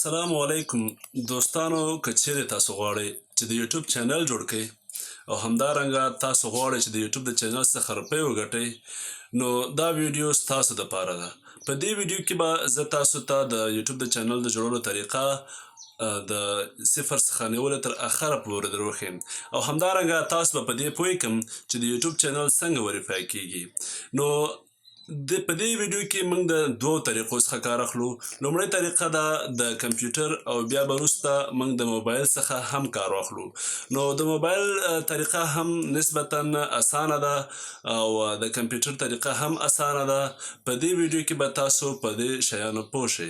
السلام علیکم دوستانو، که چیرې تاسو غواړئ چې د یوټیوب چینل جوړ کړئ او همدارنګه تاسو غواړئ چې د یوټیوب د چینل څخه روپۍ وګټئ، نو دا ویډیو ستاسو دپاره ده. په دې ویډیو کې به زه تاسو ته د یوټیوب د چینل د جوړولو طریقه د صفر څخه نیولې تر اخره پورې در وښیم او همدارنګه تاسو به په دې پوه کړم چې د یوټیوب چینل څنګه وریفای کیږي. نو په دې ویډیو کې موږ د دوو طریقو څخه کار اخلو. لومړۍ طریقه ده د کمپیوټر او بیا به وروسته موږ د موبایل څخه هم کار واخلو. نو د موبایل طریقه هم نسبتا اسانه ده او د کمپیوټر طریقه هم اسانه ده. په دې ویډیو کې به تاسو په دې شیانو پوه شئ.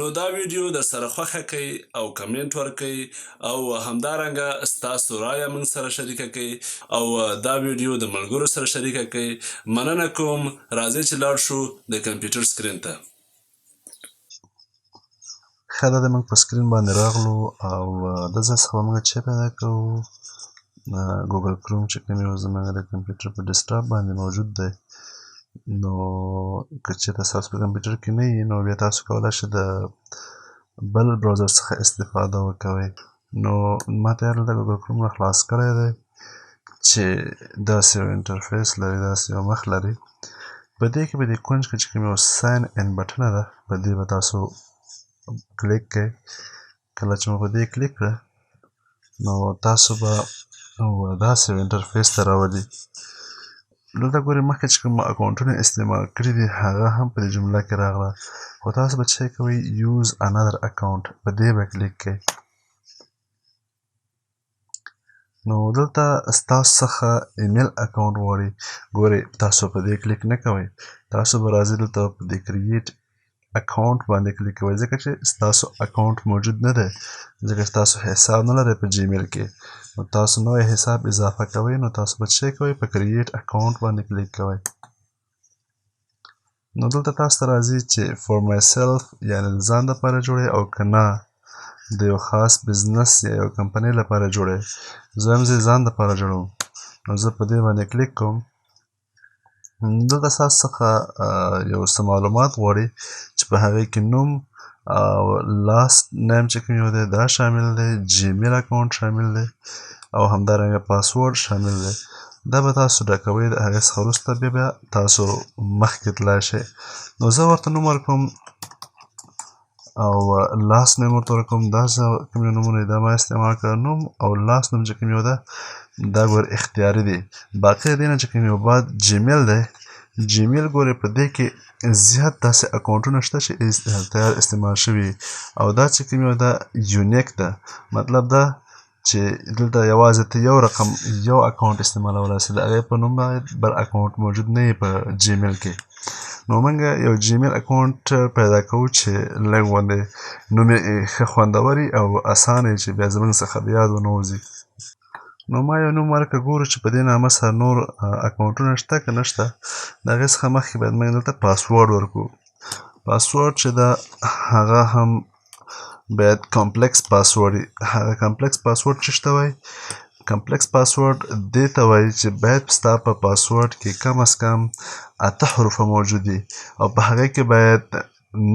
نو دا ویډیو در سره خوښه کړئ او کمنټ ورکړئ او همدارنګه ستاسو رایه موږ سره شریکه کړئ او دا ویډیو د ملګرو سره شریکه کړئ. مننه کوم. راځئ چې لاړ شو د کمپیوټر سکرین ته. ښه ده موږ په سکرین باندې راغلو او د ځای څخه به موږ چې پیدا کوو ګوګل کروم چې کوم یو زموږ د کمپیوټر په ډیسکټاپ باندې موجود دی. نو که چېرته ستاسو په کمپیوټر کې نه وي نو بیا تاسو کولی شئ د بل براوزر څخه استفاده وکوئ. نو ما ته دلته ګوګل کروم را خلاص کړی دی چې داسې یو انټرفیس لري، داسې یو مخ لري. په دې کې به د کونج کې چې کوم یو ساین ان بټنه ده په دې به تاسو کلیک کړئ. کله چې مو په دې کلیک کړه نو تاسو به داسې یو انټرفیس ته راولي. دلته ګورئ مخکې چې کوم اکاونټونه استعمال کړي دي هغه هم په دې جمله کې راغله، خو تاسو به چې کوئ یوز انادر اکاونټ په دې به کلیک کړئ. نو دلته ستاسو څخه ایمیل اکاونټ غواړي. ګورئ تاسو په دې کلیک نه کوئ، تاسو به راځئ دلته په دې کریټ اکاونټ باندې کلیک کوئ، ځکه چې ستاسو اکاونټ موجود نه دی، ځکه چې تاسو حساب نه لرئ په جیمیل کې. نو تاسو نوی حساب اضافه کوئ، نو تاسو به چې کوئ په کریټ اکاونټ باندې کلیک کوئ. نو دلته تاسو ته راځي چې فور مای سیلف یعنې د ځان دپاره جوړئ او که نه د یو خاص بزنس یا یو کمپنۍ لپاره جوړئ. زه هم زه ځان دپاره جوړوم، نو زه په دې باندې کلیک کوم. دلته ستاسو څخه یو څه معلومات غواړي چې په هغې کې نوم او لاست نیم چې کوم یو دی دا شامل دی، جیمیل اکاونټ شامل دی او همدارنګه پاسورډ شامل دی. دا به تاسو ډکوئ، د هغې څخه وروسته بیا تاسو مخکې تللی شئ. نو زه ورته نوم ورکوم او لاست نیم ورته ورکوم. دا کوم یو نومونه دي دا ما استعمال کړه. نوم او لاست نوم چې کوم یو ده دا ګور اختیاري دی. باقي د دې نه چې کوم یو بعد جیمیل دی، جیمیل ګورئ په دې کې زیات داسې اکاونټونه شته چې تیار استعمال شوي او دا چې کوم یو ده یونیک ده. مطلب دا چې دلته یوازې ته یو رقم یو اکاونټ استعمالولی شې، د هغې په نوم باید بل اکاونټ موجود نه وي په جیمیل کې. نو موږ یو جیمیل اکاونټ پیدا کوو چې لږ غوندې نوم یې ښه خوندور وي او اسانه وي چې بیا زموږ څخه د یاد ونه وځي. نو ما یو نوم ورکړه، ګورو چې په دې نامه سره نور اکاونټونه شته که نه شته. د هغې څخه مخکې باید موږ دلته پاسورډ ورکړو. پاسورډ چې ده هغه هم باید کمپلیکس پاسورډ وي. هغه کمپلیکس پاسورډ څه ته وایي؟ کمپلیکس پاسورډ دې ته وایي چې باید ستا په پاسورډ کې کم از کم 8 حروفه موجود وي او په هغې کې باید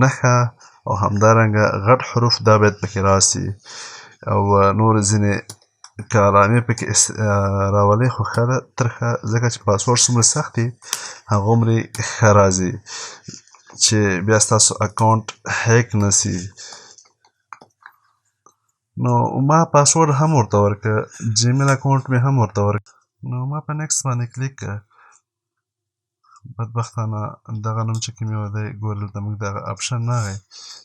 نښه او همدارنګه غټ حروف دا باید پکې راسي او نور ځینې که علامې پکې راولئ خو ښه ده ترخه، ځکه چې پاسورډ څومره سخت وي هغومرې ښه راځي چې بیا ستاسو اکاونټ هیک نه سي. نو ما پاسورډ هم ورته ورکړه، جیمیل اکاونټ مې هم ورته ورکړه. نو ما په نیکسټ باندې کلیک کړه. بدبختانه دغه نوم چې کوم یو دی ګورئ دلته موږ دغه اپشن راغی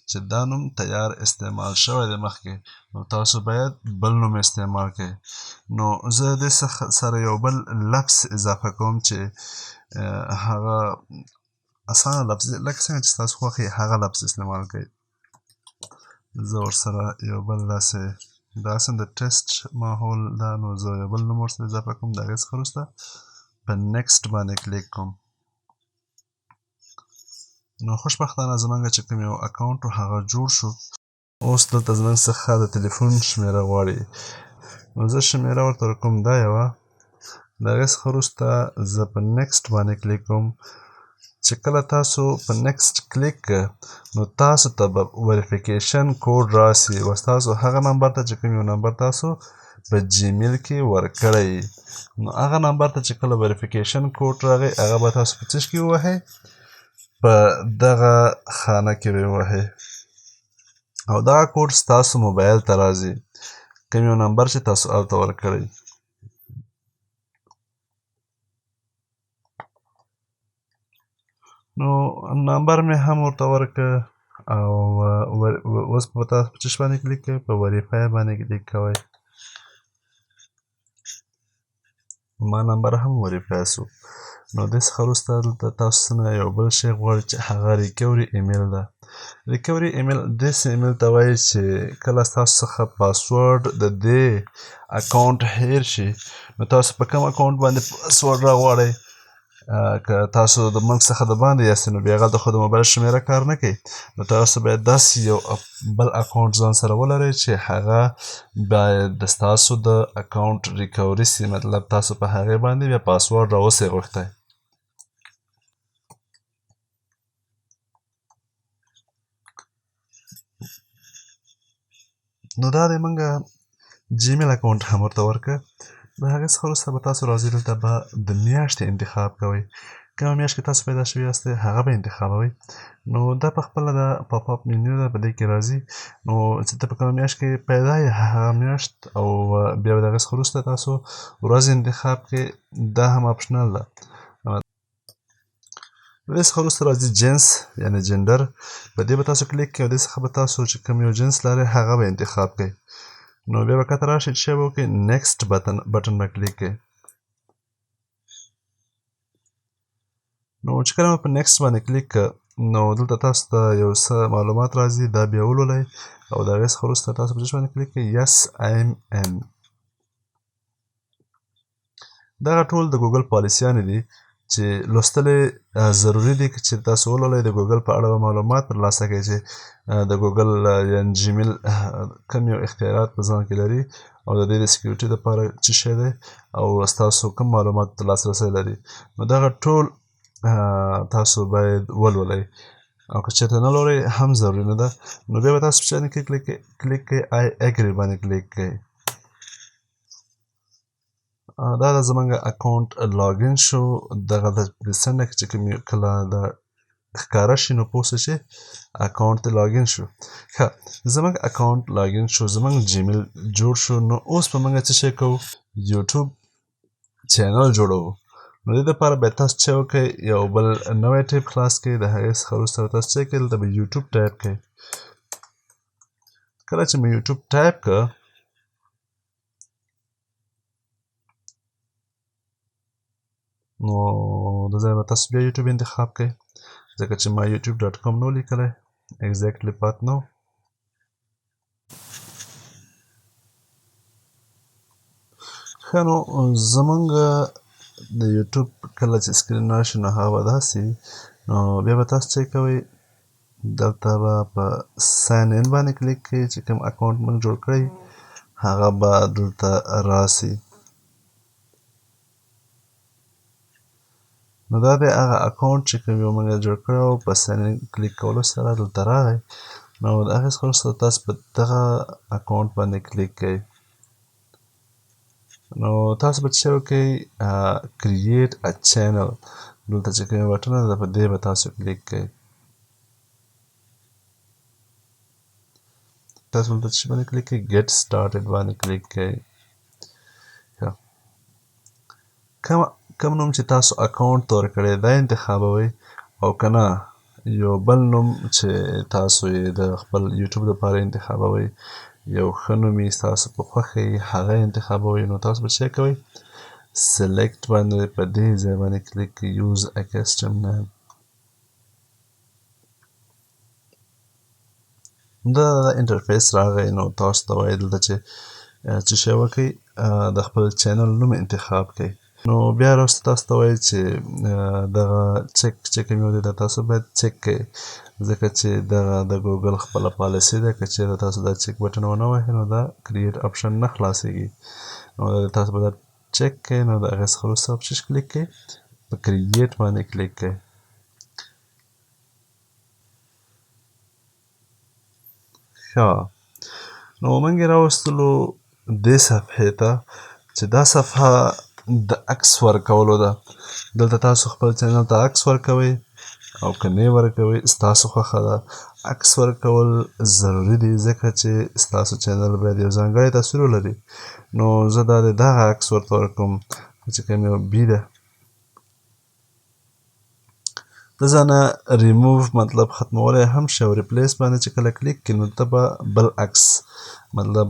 چې دا نوم تیار استعمال شوی دی مخکې، نو تاسو باید بل نوم استعمال کړئ. نو زه دې سره یو بل لفظ اضافه کوم چې هغه اسانه لفظ لکه څنګه چې ستاسو خوښ وي هغه لفظ استعمال کړئ. زه ورسره یو بل داسې د ټیسټ ماحول ده، نو زه یو بل نوم ورسره اضافه کوم. د هغې څخه وروسته په نیکسټ باندې کلیک کوم. نو خوشبختانه زموږ چې کوم یو اکاونټ و هغه جوړ شو. اوس دلته زموږ څخه د تلیفون شمېره غواړي، نو زه شمېره ورته ورکوم دا یوه. د هغې څخه وروسته زه په نیکسټ باندې کلیک کوم. چې کله تاسو په نیکسټ کلیک کړئ نو تاسو ته به وریفیکیشن کوډ راسي او ستاسو هغه نمبر ته چې کوم یو نمبر تاسو په جیمیل کې ورکړی نو هغه نمبر ته چې کله وریفیکیشن کوډ راغی هغه به تاسو په څه کې ووهئ په دغه خانه کې به ووهئ او دغه کوډ ستاسو موبایل ته راځي کوم یو نمبر چې تاسو هلته ورکړی نو نمبر مې هم ورته ورکړ او اوس به تاسو په څه باندې کلیک کوئ په وریفای باندې کلیک کوئ ما نمبر هم وریفای سو نو دې څخه وروسته دلته تاسو څنګه یو بل شی غواړئ چې هغه ریکوري ایمیل ده ریکوري ایمیل داسې ایمیل ته وایي چې کله ستاسو څخه پاسورډ د دې اکاونټ هیر شي نو تاسو په کوم اکاونټ باندې پاسورډ راغواړئ که تاسو د ملک څخه د باندې یاستئ نو بیا هغلته خو د موبایل شمیره کار نه کوي نو تاسو باید داسې یو بل اکاونټ ځان سره ولرئ چې هغه باید د ستاسو د اکاونټ ریکوري سي مطلب تاسو په هغې باندې بیا پاسورډ راوسئ غوښتی نو دا دی موږ جیمیل اکاونټ هم ورته ورکړه د هغې څخه وروسته به تاسو راځئ دلته به د میاشتې انتخاب کوئ کومه میاشت کې تاسو پیدا شوي یاستئ هغه به انتخابوئ نو دا په خپله د پاپ اپ منیو ده په دې کې راځي نو چې ته په کومه میاشت کې پیدا یې هغه میاشت او بیا به د هغې څخه وروسته تاسو ورځ انتخاب کړئ دا هم اپشنل ده د دې څخه وروسته راځي جنس یعنې جنډر په دې به تاسو کلیک کړئ او دې څخه به تاسو چې کوم یو جنس لرئ هغه به انتخاب کړئ نو بیا به کته راشئ چې به وکړئ نیکسټ بټن به کلیک کړئ نو چې کله مو په نیکسټ باندې کلیک کړه نو دلته تاسو ته یو څه معلومات راځي دا بیا ولولئ او د هغې څخه وروسته تاسو په دې باندې کلیک کړئ یس ایم ان دغه ټول د ګوګل پالیسیانې دي چې لوستل ضروري دي چې تاسو ولولئ د ګوګل په اړه معلومات ترلاسه کړئ چې د ګوګل یعنې جیمیل کوم یو اختیارات په ځان کې لري او د دې د سکیورټي دپاره څه شی دی او ستاسو کوم معلومات ته لاسرسی لري نو دغه ټول تاسو باید ولولئ او که چېرته نه لولئ هم ضروري نه ده نو بیا به تاسو په چا کې کلیک کړئ آی اګري باندې کلیک کړئ دا د زموږ اکاونټ لاګین شو دغه د څنډه کې چې کوم کله د ښکاره شي نو پوه چې اکاونټ دې لاګین شو ښه زموږ اکاونټ لاګین شو زموږ جیمیل جوړ شو نو اوس به موږ څه شی کوو یوټیوب چینل جوړوو نو دې دپاره باید تاسو څه وکړئ یو بل نوی ټیب خلاص کړئ د هغې څخه وروسته به تاسو څه کوئ دلته به یوټیوب ټایپ کړئ کله چې مې یوټیوب ټایپ کړه نو د ځای به تاسو بیا یوټیوب انتخاب کړئ ځکه چې ما یوټیوب ډاټ کام نو لیکلی اګزیکټلی پات نو ښه نو زموږ د یوټیوب کله چې سکرین راشي نو هغه به داسې نو بیا به تاسو څه کوئ دلته به په ساین ان باندې کلیک کړئ چې کوم اکاونټ موږ جوړ کړی هغه به دلته راسي نو دا دی هغه اکاونټ چې کوم یو موږ جوړ کړی و په ساین ان کلیک کولو سره دلته راغی نو د هغې څخه وروسته تاسو په دغه اکاونټ باندې کلیک کوئ نو تاسو به څه وکړئ کریټ ا چینل دلته چې کومه بټنه ده په دې به تاسو کلیک کوئ تاسو دلته چې باندې کلیک کوئ ګیټ سټارټډ باندې کلیک کوئ کوم نوم چې تاسو اکاونټ ته ورکړی دا انتخابوئ او که نه یو بل نوم چې تاسو یې د خپل یوټیوب دپاره انتخابوئ یو ښه نوم یې ستاسو په خوښه یې هغه انتخابوئ نو تاسو به څه کوئ سلیکټ باندې په دې ځای باندې کلیک کوئ یوز ا کسټم نیم دا انټرفیس راغی نو تاسو ته وایي دلته چې څه شی وکړئ د خپل چینل نوم انتخاب کړئ نو بیا وروسته تاسو ته وایي چې دغه چک چې کوم یو دی دا تاسو باید چک کړئ ځکه چې دغه د ګوګل خپله پالیسي ده که چېرته تاسو دا چک بټن ونه وهئ نو دا کریټ اپشن نه خلاصېږي نو تاسو به دا چک کړئ نو د هغې څخه وروسته په کلیک کړئ په کریټ باندې کلیک کړئ ښه نو موږ یې راوستلو دې صفحې ته چې دا صفحه د عکس ورکولو ده. دلته تاسو خپل چینل ته عکس ورکوئ او که نه یې ورکوئ ستاسو خوښه ده. عکس ورکول ضروري دي ځکه چې ستاسو چینل باید یو ځانګړی تصویر ولري. نو زه دا د دغه عکس ورته ورکوم چې کوم یو بي ده. د ځانه ریموو مطلب ختمولی هم شي او ریپلیس باندې چې کله کلیک کړي نو ته به بل عکس مطلب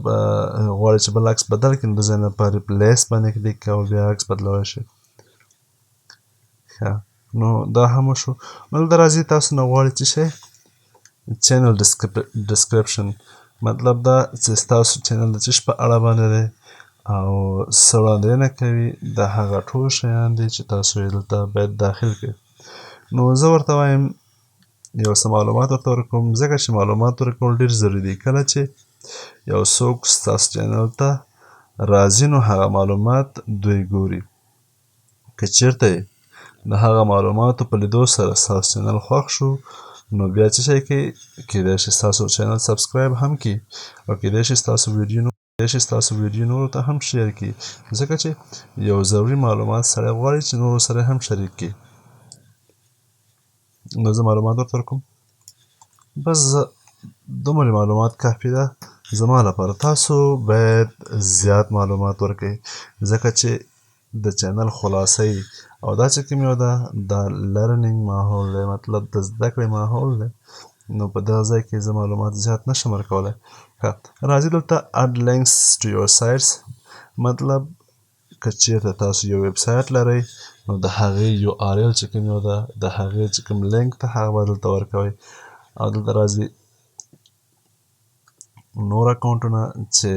غواړې چې بل عکس بدل کړي نو د ځانه په ریپلیس باندې کلیک کوه او بیا عکس بدلولی شي. ښه نو دا هم وشو. نو دلته راځي تاسو نه غواړي څه شی چینل ډسکرپشن مطلب دا چې ستاسو چینل د څه شي په اړه باندې دی او څه وړاندوینه کوي دا هغه ټول شیان دي چې تاسو یې دلته باید داخل کړئ. نو زه ورته وایم یو څه معلومات ورته ورکوم ځکه چې معلومات ورکول ډېر ضروري دي. کله چې یو څوک ستاسو چینل ته راځي نو هغه معلومات دوی ګوري. که چیرته یې د هغه معلوماتو په لیدو سره ستاسو چینل خوښ شو نو بیا څه شی کوي کیدای شي ستاسو چینل سبسکرایب هم کړي او کیدای شي ستاسو ویډیو نورو ته هم شیر کړي ځکه چې یو ضروري معلومات سړی غواړي چې نورو سره هم شریک کړي. نو زه معلومات ورته ورکوم. بس دومره معلومات کافي ده زما لپاره. تاسو باید زیات معلومات ورکړئ ځکه چې د چینل خلاصه یي او دا چې کوم یو ده دا لرنینګ ماحول دی مطلب د زده کړې ماحول دی. نو په دغه ځای کې زه معلومات زیات نشم ورکولی. ښه راځي دلته اډ لینکس ټو یور سایټس مطلب که چیرته تاسو یو ویب سایټ لرئ نو د هغې یو آر ایل چې کوم یو ده د هغې چې کوم لینک ده هغه به دلته ورکوئ. او دلته راځي نور اکاونټونه چې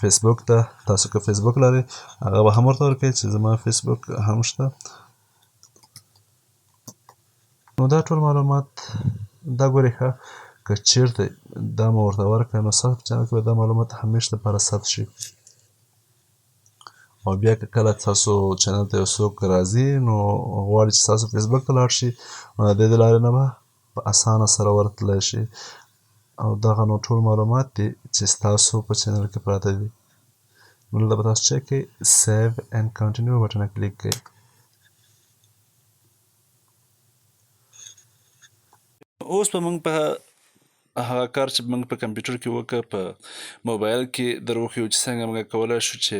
فیسبوک ده تاسو که فیسبوک لرئ هغه به هم ورته ورکوئ چې زما فیسبوک هم شته. نو دا ټول معلومات دا ګورئ ښه که چیرته دا مو ورته ورکړه نو ستاسو په چینل کې به دا معلومات همیشه لپاره ثبت شي. او بیا که کله تاسو چینل ته یو څوک راځي نو غواړي چې ستاسو فیسبوک ته لاړ شي نو د دې د لارې نه به په اسانه سره ورتلی شي. او دغه نو ټول معلومات دي چې ستاسو په چینل کې پراته دي. نو دلته به تاسو چک کړئ سیو اینډ کنټینیو بټنه کلیک کړئ. اوس به موږ په هغه کار چې موږ په کمپیوټر کې وکړه په موبایل کې در وښیو چې څنګه موږ کولی شو چې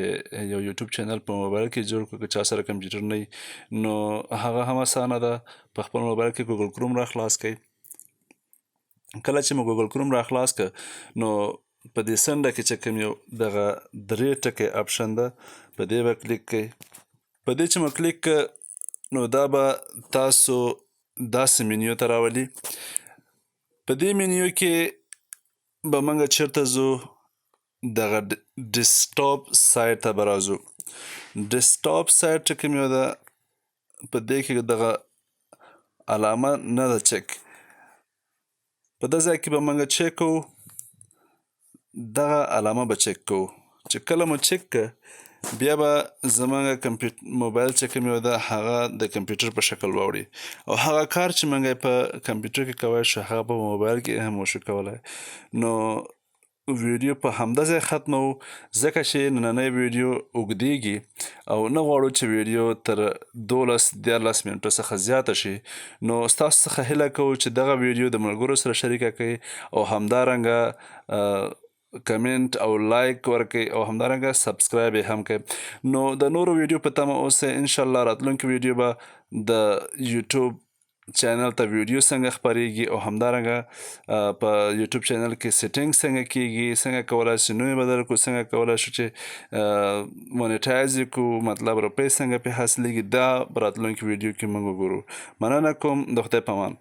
یو یوټیوب چینل په موبایل کې جوړ کړو. که چا سره کمپیوټر نه وي نو هغه هم اسانه ده. په خپل موبایل کې ګوګل کروم را خلاص کړئ. کله چې مو ګوګل کروم را خلاص کړه نو په دې څنډه کې چې کوم یو دغه درې ټکي اپشن ده په دې به کلیک کړئ. په دې چې مو کلیک کړه نو دا به تاسو داسې منیو ته راولي. په دې منیو کې به موږ چیرته ځو دغه ډیسکټاپ سایټ ته به راځو. ډیسکټاپ سایټ چې کوم یو ده په دې کې دغه علامه نه ده چک په دغه ځای کې به موږ چک کوو دغه علامه به چک کوو. چې کله مو چک کړه بیا به زموږ موبایل چې کوم یو ده هغه د کمپیوټر په شکل واوړي او هغه کار چې موږ په کمپیوټر کې کولی شو هغه په موبایل کې هم وشو کولی. نو ویډیو په همده ځای ختمو ځکه چې نننۍ ویډیو اوږدیږي او نه غواړو چې ویډیو تر 12-14 منټو څخه زیاته شي. نو ستاسو څخه هیله کوو چې دغه ویډیو د ملګرو سره شریکه کړئ او همدارنګه کمنټ او لایک ورکړئ او همدارنګه سبسکرایب یې هم کړئ. نو د نورو ویډیو په تمه اوسئ. انشاءالله راتلونکي ویډیو به د یوټیوب چینل ته ویډیو څنګه خپریږي او همدارنګه په یوټیوب چینل کې سیټینګ څنګه کیږي څنګه کولی شو نوم یې بدل کړو څنګه کولی شو چې مونیټایز یې کړو مطلب روپۍ څنګه پرې حاصلیږي دا په راتلونکي ویډیو کې موږ وګورو. مننه کوم د خدای په امان.